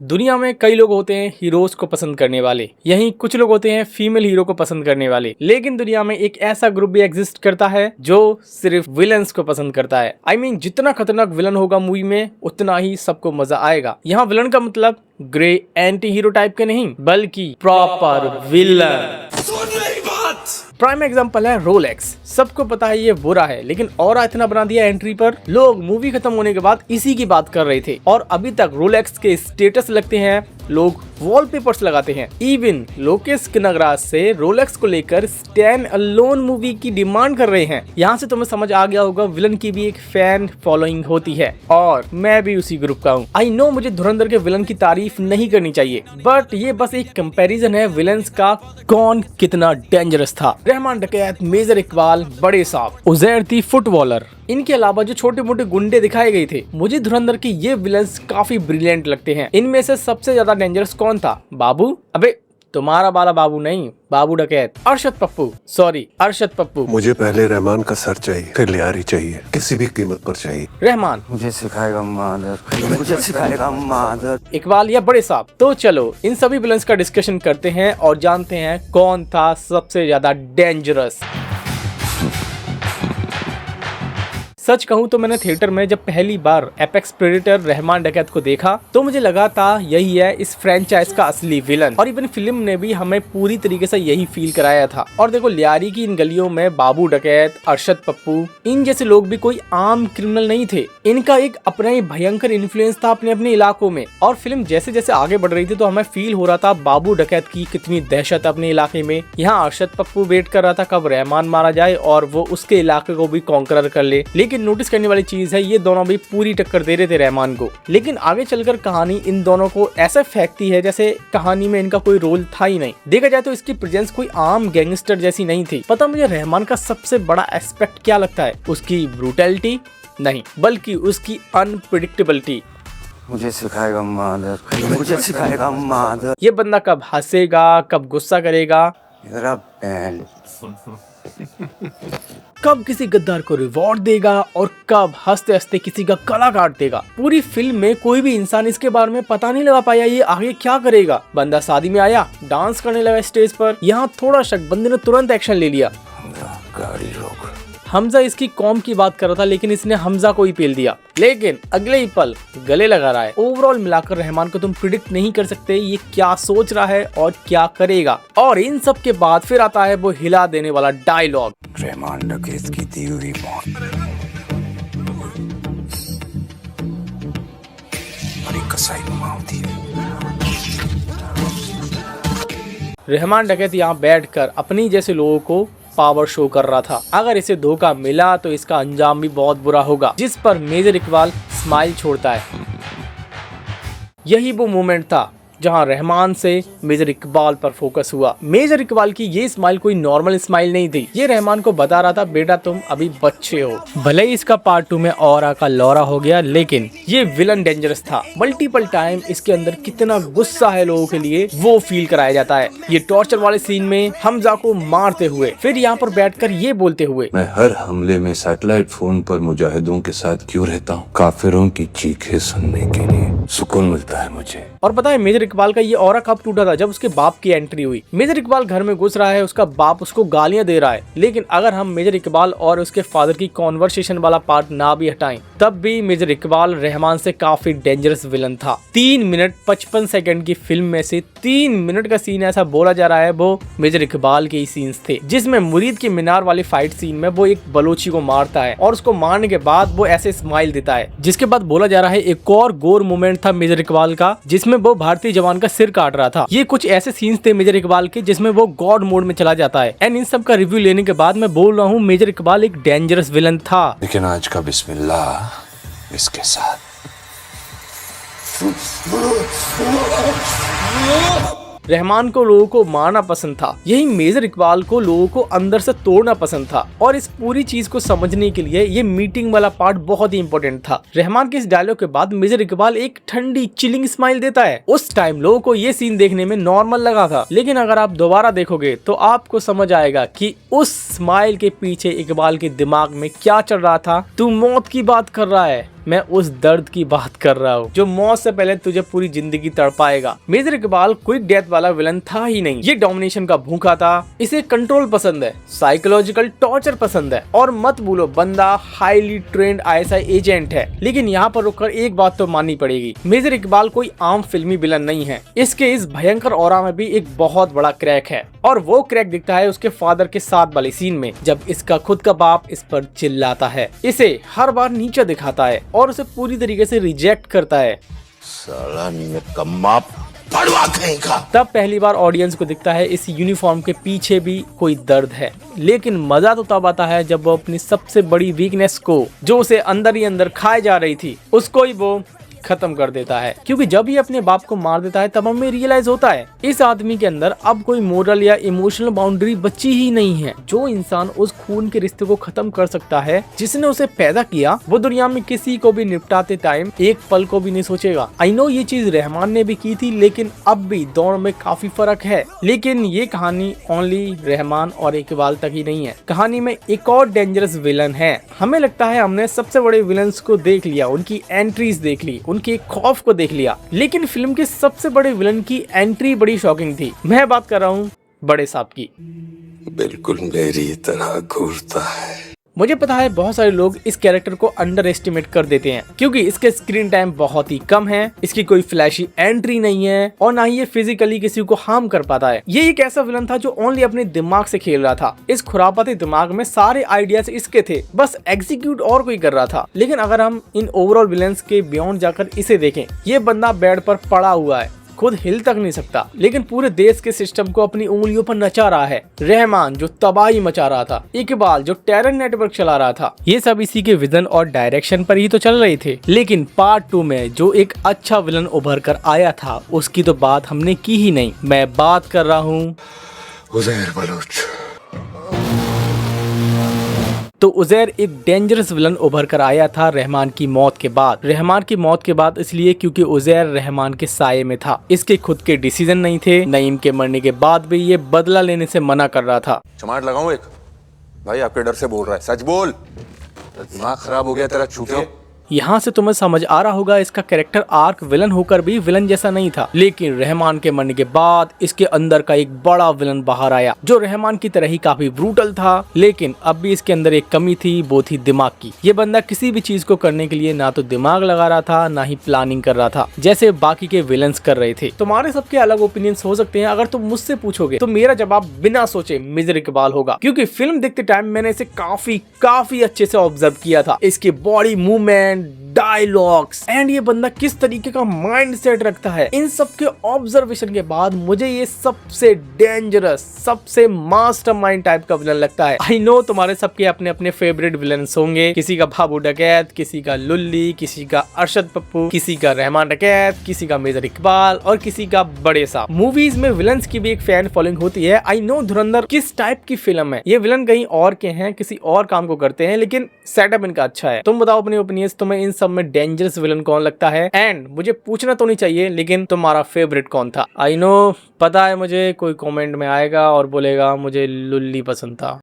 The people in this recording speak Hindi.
दुनिया में कई लोग होते हैं हीरोज को पसंद करने वाले, यहीं कुछ लोग होते हैं फीमेल हीरो को पसंद करने वाले। लेकिन दुनिया में एक ऐसा ग्रुप भी एग्जिस्ट करता है जो सिर्फ विलन्स को पसंद करता है। I mean, जितना खतरनाक विलन होगा मूवी में उतना ही सबको मजा आएगा। यहाँ विलन का मतलब ग्रे एंटी हीरो टाइप के नहीं, बल्कि प्रॉपर विलन। प्राइम एग्जांपल है रोलेक्स। सबको पता है ये बुरा है, लेकिन और इतना बना दिया एंट्री पर, लोग मूवी खत्म होने के बाद इसी की बात कर रहे थे और अभी तक रोलेक्स के स्टेटस लगते हैं, लोग वॉलपेपर्स लगाते हैं। इवन लोकेश किनगराज से रोलेक्स को लेकर स्टैंड अलोन मूवी की डिमांड कर रहे हैं। यहाँ से तुम्हें समझ आ गया होगा विलन की भी एक फैन फॉलोइंग होती है और मैं भी उसी ग्रुप का हूँ। आई नो मुझे धुरंधर के विलन की तारीफ नहीं करनी चाहिए, बट ये बस एक कंपैरिजन है विलन्स का कौन कितना डेंजरस था। रहमान डकैत, मेजर इकबाल, बड़े साहब, उजैर थी फुटबॉलर, इनके अलावा जो छोटे मोटे गुंडे दिखाए गए थे, मुझे धुरंधर के ये विलन्स काफी ब्रिलियंट लगते हैं। इनमें से सबसे ज्यादा डेंजरस कौन था? बाबू? अबे तुम्हारा वाला बाबू नहीं, बाबू डकैत। अरशद पप्पू, सॉरी अरशद पप्पू। मुझे पहले रहमान का सर चाहिए, फिर लियारी चाहिए, किसी भी कीमत पर चाहिए। रहमान मुझे सिखाएगा मादर, मुझे सिखाएगा मादर। इकबाल या बड़े साहब। तो चलो इन सभी विलन्स का डिस्कशन करते हैं और जानते हैं कौन था सबसे ज्यादा डेंजरस। सच कहूं तो मैंने थिएटर में जब पहली बार एपेक्स प्रेडेटर रहमान डकैत को देखा तो मुझे लगा था यही है इस फ्रेंचाइज का असली विलन, और इवन फिल्म ने भी हमें पूरी तरीके से यही फील कराया था। और देखो लियारी की इन गलियों में बाबू डकैत, अरशद पप्पू, इन जैसे लोग भी कोई आम क्रिमिनल नहीं थे। इनका एक अपना ही भयंकर इन्फ्लुएंस था अपने अपने इलाकों में। और फिल्म जैसे जैसे आगे बढ़ रही थी तो हमें फील हो रहा था बाबू डकैत की कितनी दहशत अपने इलाके में। यहाँ अरशद पप्पू वेट कर रहा था कब रहमान मारा जाए और वो उसके इलाके को भी कॉन्करर कर ले। लेकिन नोटिस करने वाली चीज है ये दोनों भी पूरी टक्कर दे रहे थे रहमान को। लेकिन आगे चलकर कहानी इन दोनों को ऐसा फेंकती है जैसे कहानी में इनका कोई रोल था ही नहीं। देखा जाए तो इसकी प्रेजेंस कोई आम गैंगस्टर जैसी नहीं थी। पता मुझे रहमान का सबसे बड़ा एस्पेक्ट क्या लगता है? उसकी ब्रूटैलिटी नहीं, बल्कि उसकी अनप्रिडिक्टेबिलिटी। मुझे सिखाएगा मादर, मुझे सिखाएगा मादर। ये बंदा कब हंसेगा, कब गुस्सा करेगा, मेरा बैंड, कब किसी गद्दार को रिवॉर्ड देगा और कब हंसते हंसते किसी का गला काट देगा। पूरी फिल्म में कोई भी इंसान इसके बारे में पता नहीं लगा पाया ये आगे क्या करेगा। बंदा शादी में आया, डांस करने लगा स्टेज पर, यहाँ थोड़ा शक, बंदे ने तुरंत एक्शन ले लिया। गाड़ी रोक। हमजा इसकी कौम की बात कर रहा था लेकिन इसने हमजा को ही पेल दिया, लेकिन अगले ही पल गले लगा रहा है। ओवरऑल मिलाकर रहमान को तुम प्रिडिक्ट नहीं कर सकते ये क्या सोच रहा है और क्या करेगा। और इन सब के बाद फिर आता है वो हिला देने वाला डायलॉग, रहमान डकैत की दी हुई मौत बड़ी कसाई होती है। रहमान डकैत यहाँ बैठकर अपनी जैसे लोगों को पावर शो कर रहा था। अगर इसे धोखा मिला तो इसका अंजाम भी बहुत बुरा होगा, जिस पर मेजर इकबाल स्माइल छोड़ता है। यही वो मोमेंट था जहां रहमान से मेजर इकबाल पर फोकस हुआ। मेजर इकबाल की ये स्माइल कोई नॉर्मल स्माइल नहीं थी। ये रहमान को बता रहा था बेटा तुम अभी बच्चे हो। भले ही इसका पार्ट 2 में ऑरा का लौरा हो गया, लेकिन ये विलन डेंजरस था। मल्टीपल टाइम इसके अंदर कितना गुस्सा है लोगों के लिए वो फील कराया जाता है। ये टॉर्चर वाले सीन में हमजा को मारते हुए, फिर यहाँ पर बैठकर ये बोलते हुए, मैं हर हमले में सैटेलाइट फोन पर मुजाहिदों के साथ क्यों रहता हूँ? काफिरों की चीखें सुनने के लिए सुकून मिलता है मुझे। और पता है मेजर इकबाल का ये ऑरा कब टूटा था? जब उसके बाप की एंट्री हुई। मेजर इकबाल घर में घुस रहा है, उसका बाप उसको गालियां दे रहा है, लेकिन अगर हम मेजर इकबाल और उसके फादर की कॉन्वर्सेशन वाला पार्ट ना भी हटाएं तब भी मेजर इकबाल रहमान से काफी डेंजरस विलन था। 3 मिनट 55 सेकंड की फिल्म में से 3 मिनट का सीन ऐसा बोला जा रहा है वो मेजर इकबाल के ही सीन्स थे, जिसमें मुरीद की मीनार वाली फाइट सीन में वो एक बलोची को मारता है और उसको मारने के बाद वो ऐसे स्माइल देता है। जिसके बाद बोला जा रहा है एक और गोर मोमेंट था मेजर इकबाल का जिसमें वो भारतीय जवान का सिर काट रहा था। ये कुछ ऐसे सीन्स थे मेजर इकबाल के जिसमें वो गॉड मोड में चला जाता है। एंड इन सब का रिव्यू लेने के बाद मैं बोल रहा हूँ मेजर इकबाल एक डेंजरस विलन था। लेकिन आज का बिस्मिल्लाह इसके साथ। रहमान को लोगों को मारना पसंद था, यही मेजर इकबाल को लोगों को अंदर से तोड़ना पसंद था। और इस पूरी चीज को समझने के लिए ये मीटिंग वाला पार्ट बहुत ही इंपॉर्टेंट था। रहमान के इस डायलॉग के बाद मेजर इकबाल एक ठंडी चिलिंग स्माइल देता है। उस टाइम लोगों को ये सीन देखने में नॉर्मल लगा था, लेकिन अगर आप दोबारा देखोगे तो आपको समझ आएगा कि उस स्माइल के पीछे इकबाल के दिमाग में क्या चल रहा था। तू मौत की बात कर रहा है, मैं उस दर्द की बात कर रहा हूँ जो मौत से पहले तुझे पूरी जिंदगी तड़पाएगा। मेजर इकबाल क्विक डेथ वाला विलन था ही नहीं, ये डोमिनेशन का भूखा था। इसे कंट्रोल पसंद है, साइकोलॉजिकल टॉर्चर पसंद है, और मत भूलो बंदा हाईली ट्रेंड ISI एजेंट है। लेकिन यहाँ पर रुककर एक बात तो माननी पड़ेगी, मेजर इकबाल कोई आम फिल्मी विलन नहीं है। इसके इस भयंकर ऑरा में भी एक बहुत बड़ा क्रैक है, और वो क्रैक दिखता है उसके फादर के साथ वाली सीन में, जब इसका खुद का बाप इस पर चिल्लाता है, इसे हर बार नीचे दिखाता है और उसे पूरी तरीके से रिजेक्ट करता है। साला निकम्मा पड़वा कहीं का। तब पहली बार ऑडियंस को दिखता है इस यूनिफॉर्म के पीछे भी कोई दर्द है। लेकिन मजा तो तब आता है जब वो अपनी सबसे बड़ी वीकनेस को, जो उसे अंदर ही अंदर खाए जा रही थी, उसको ही वो खत्म कर देता है। क्योंकि जब ये अपने बाप को मार देता है तब हमें रियलाइज होता है इस आदमी के अंदर अब कोई मोरल या इमोशनल बाउंड्री बची ही नहीं है। जो इंसान उस खून के रिश्ते को खत्म कर सकता है जिसने उसे पैदा किया, वो दुनिया में किसी को भी निपटाते टाइम एक पल को भी नहीं सोचेगा। आई नो ये चीज रहमान ने भी की थी, लेकिन अब भी दोनों में काफी फर्क है। लेकिन ये कहानी ओनली रहमान और इकबाल तक ही नहीं है, कहानी में एक और डेंजरस विलन है। हमें लगता है हमने सबसे बड़े विलन्स को देख लिया, उनकी एंट्रीज देख ली, उनके खौफ को देख लिया, लेकिन फिल्म के सबसे बड़े विलन की एंट्री बड़ी शॉकिंग थी। मैं बात कर रहा हूँ बड़े साहब की। बिल्कुल मेरी तरह घूरता है। मुझे पता है बहुत सारे लोग इस कैरेक्टर को अंडर एस्टिमेट कर देते हैं क्योंकि इसके स्क्रीन टाइम बहुत ही कम है, इसकी कोई फ्लैशी एंट्री नहीं है, और ना ही ये फिजिकली किसी को हार्म कर पाता है। ये एक ऐसा विलन था जो ओनली अपने दिमाग से खेल रहा था। इस खुरापाती दिमाग में सारे आइडियाज इसके थे, बस एग्जीक्यूट और कोई कर रहा था। लेकिन अगर हम इन ओवरऑल विलन्स के बियॉन्ड जाकर इसे देखें, ये बंदा बेड पर पड़ा हुआ है, खुद हिल तक नहीं सकता, लेकिन पूरे देश के सिस्टम को अपनी उंगलियों पर नचा रहा है। रहमान जो तबाही मचा रहा था, इकबाल जो टेरर नेटवर्क चला रहा था, ये सब इसी के विजन और डायरेक्शन पर ही तो चल रहे थे। लेकिन पार्ट 2 में जो एक अच्छा विलन उभर कर आया था, उसकी तो बात हमने की ही नहीं। मैं बात कर रहा हूँ उज़ैर बलोच। तो उज़ैर एक डेंजरस विलन उभर कर आया था रहमान की मौत के बाद। रहमान की मौत के बाद इसलिए क्योंकि उज़ैर रहमान के साये में था। इसके खुद के डिसीजन नहीं थे। नईम के मरने के बाद भी ये बदला लेने से मना कर रहा था। चमाट लगाऊं एक? भाई आपके डर से बोल रहा है, सच बोल। दिमाग खराब हो गया तेरा छूटे। यहाँ से तुम्हें समझ आ रहा होगा इसका कैरेक्टर आर्क विलन होकर भी विलन जैसा नहीं था। लेकिन रहमान के मरने के बाद इसके अंदर का एक बड़ा विलन बाहर आया जो रहमान की तरह ही काफी ब्रूटल था। लेकिन अब भी इसके अंदर एक कमी थी, वो थी दिमाग की। ये बंदा किसी भी चीज को करने के लिए ना तो दिमाग लगा रहा था, ना ही प्लानिंग कर रहा था जैसे बाकी के विलन्स कर रहे थे। तुम्हारे सबके अलग ओपिनियंस हो सकते हैं। अगर तुम मुझसे पूछोगे तो मेरा जवाब बिना सोचे मेजर इकबाल होगा, क्योंकि फिल्म देखते टाइम मैंने इसे काफी अच्छे से ऑब्जर्व किया था। इसके बॉडी मूवमेंट, डायलॉग्स एंड ये बंदा किस तरीके का माइंड सेट रखता है, इन सब के ऑब्जर्वेशन के बाद मुझे ये सबसे डेंजरस, सबसे मास्टरमाइंड टाइप का विलन लगता है। आई नो तुम्हारे सबके अपने अपने फेवरेट विलन्स होंगे, किसी का बाबू डकैत, किसी का लुल्ली, किसी का अरशद पप्पू, किसी का रहमान डकैत, किसी का मेजर इकबाल और किसी का बड़े साहब। मूवीज में विलन्स की भी एक फैन फॉलोइंग होती है। आई नो धुरंधर किस टाइप की फिल्म है, ये विलन कहीं और के हैं, किसी और काम को करते हैं, लेकिन सेटअप इनका अच्छा है। तुम बताओ अपनी ओपिनियन, तुम्हें इन सब में डेंजरस विलन कौन लगता है? एंड मुझे पूछना तो नहीं चाहिए, लेकिन तुम्हारा फेवरेट कौन था? आई नो पता है मुझे, कोई कमेंट में आएगा और बोलेगा मुझे लुल्ली पसंद था।